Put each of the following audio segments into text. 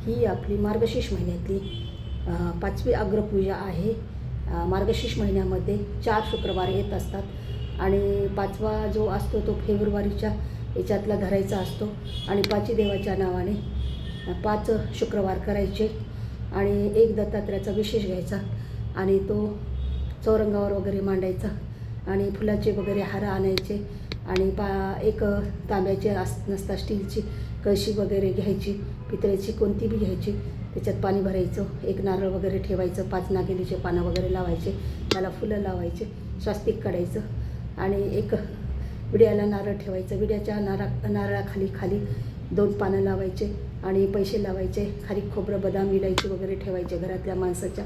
ही आपली मार्गशीर्ष महिन्यातली 5वी अग्रपूजा आहे। मार्गशीर्ष महिन्यामध्ये 4 शुक्रवार येत असतात आणि 5वा जो असतो तो फेब्रुवारीच्या याच्यातला धरायचा असतो आणि पाची देवाच्या नावाने 5 शुक्रवार करायचे आणि एक दत्तात्रयाचा विशेष घ्यायचा आणि तो चौरंगावर वगैरे मांडायचा आणि फुलाचे वगैरे हार आणायचे आणि एक तांब्याचे नसता स्टीलची कळशी वगैरे घ्यायची, पितळेची कोणती बी घ्यायची, त्याच्यात पाणी भरायचं, एक नारळ वगैरे ठेवायचं, 5 नागेलीचे पानं वगैरे लावायचे, त्याला फुलं लावायचे, स्वस्तिक काढायचं आणि एक विड्याला नारळ ठेवायचं, विड्याच्या नारळाखाली 2 पानं लावायचे आणि पैसे लावायचे, खारीक खोबरं बदाम इलायची वगैरे ठेवायचे, घरातल्या माणसाच्या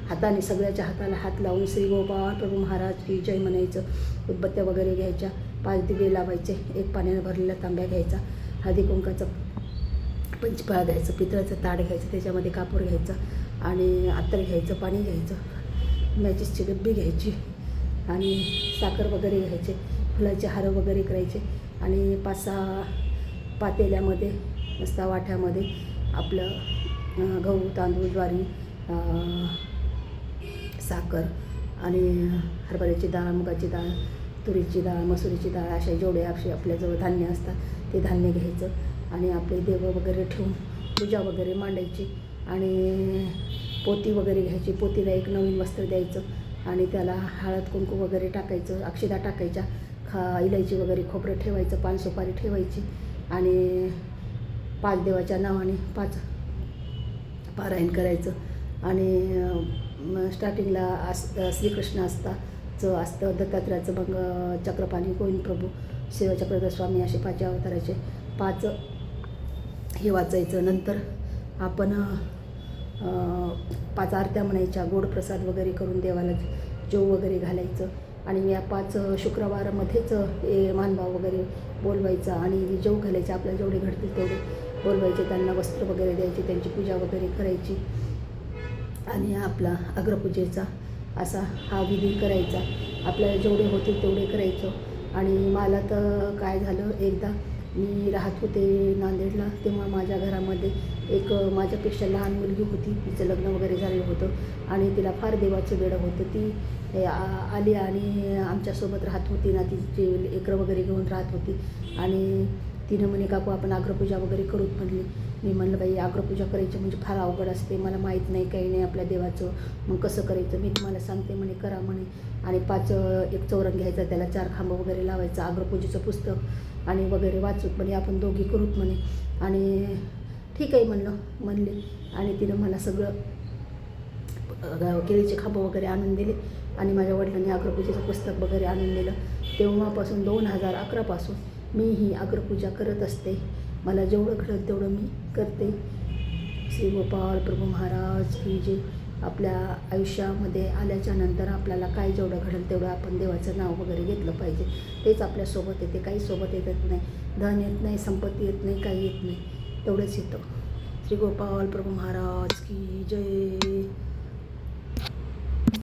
हाताने सगळ्याच्या हाताला हात लावून श्री गोपाळ प्रभू महाराज की जय म्हणायचं, उदबत्त्या वगैरे घ्यायच्या, 5 दिवे लावायचे, एक पाण्याने भरलेला तांब्या घ्यायचा, हळदी कुंकाचं पंचफळ द्यायचं, पितळाचं ताट घ्यायचं, त्याच्यामध्ये कापूर घ्यायचा आणि अत्तर घ्यायचं, पाणी घ्यायचं, मॅचिसची डब्बी घ्यायची आणि साखर वगैरे घ्यायचे, फुलाचे हार वगैरे करायचे आणि 5-6 पातेल्यामध्ये मस्ता वाट्यामध्ये आपलं गहू तांदूळ ज्वारी साखर आणि हरभऱ्याची डाळ, मुगाची डाळ, तुरीची डाळ, मसुरीची डाळ अशा जेवढे आपल्याजवळ धान्य असतात ते धान्य घ्यायचं आणि आपले देव वगैरे ठेवून पूजा वगैरे मांडायची आणि पोती वगैरे घ्यायची, पोतीला एक नवीन वस्त्र द्यायचं आणि त्याला हळद कुंकू वगैरे टाकायचं, अक्षता टाकायच्या, इलायची वगैरे खोबरं ठेवायचं, 5 सुपारी ठेवायची आणि 5 देवाच्या नावाने 5 पारायण करायचं आणि स्टार्टिंगला श्रीकृष्ण असतं दत्तात्रयाचं, मग चक्रपाणी गोविंद प्रभू शिवचक्रधर स्वामी असे 5 अवताराचे 5 हे वाचायचं। नंतर आपण 5 आरत्या म्हणायच्या, गोड प्रसाद वगैरे करून देवाला जेव वगैरे घालायचं आणि या 5 शुक्रवारामध्येच मानभाव वगैरे बोलवायचा आणि जेव घालायचे, आपल्याला जेवढे घडतील तेवढे बोलवायचे, त्यांना वस्त्र वगैरे द्यायचे, त्यांची पूजा वगैरे करायची आणि आपला अग्रपूजेचा असा हा विधी करायचा, आपल्याला जेवढे होतील तेवढे करायचं। आणि मला तर काय झालं, एकदा मी राहत होते नांदेडला, तेव्हा माझ्या घरामध्ये एक माझ्यापेक्षा लहान मुलगी होती, तिचं लग्न वगैरे झालेलं होतं आणि तिला फार देवाचं वेडं होतं, ती आली आणि आमच्यासोबत राहत होती ना, तिचे लेकरं वगैरे घेऊन राहत होती आणि तिनं म्हणे काकू आपण अग्रपूजा वगैरे करूत म्हणली। मी म्हणलं बाई अग्रपूजा करायची म्हणजे फार अवघड असते, मला माहीत नाही काही नाही आपल्या देवाचं, मग कसं करायचं, मी तुम्हाला सांगते म्हणे करा म्हणे आणि 5 एक चौरंग घ्यायचा, त्याला 4 खांब वगैरे लावायचं, अग्रपूजेचं पुस्तक आणि वगैरे वाचूत म्हणे, आपण दोघी करूत म्हणे आणि ठीक आहे म्हणले आणि तिनं मला सगळं केळीचे खांब वगैरे आणून दिले आणि माझ्या वडिलांनी अग्रपूजेचं पुस्तक वगैरे आणून दिलं। तेव्हापासून 2011 पासून मी ही अग्रपूजा करत असते, मला जेवढं घडलं तेवढं मी करते। श्री गोपाळ प्रभू महाराज की जे आपल्या आयुष्यामध्ये आल्याच्या नंतर आपल्याला काय जेवढं घडेल तेवढं आपण देवाचं नाव वगैरे घेतलं पाहिजे, तेच आपल्यासोबत येते, काही सोबत येत नाही, धन येत नाही, संपत्ती येत नाही, काही येत नाही, तेवढंच येतं। श्री गोपाळ प्रभू महाराज की जय।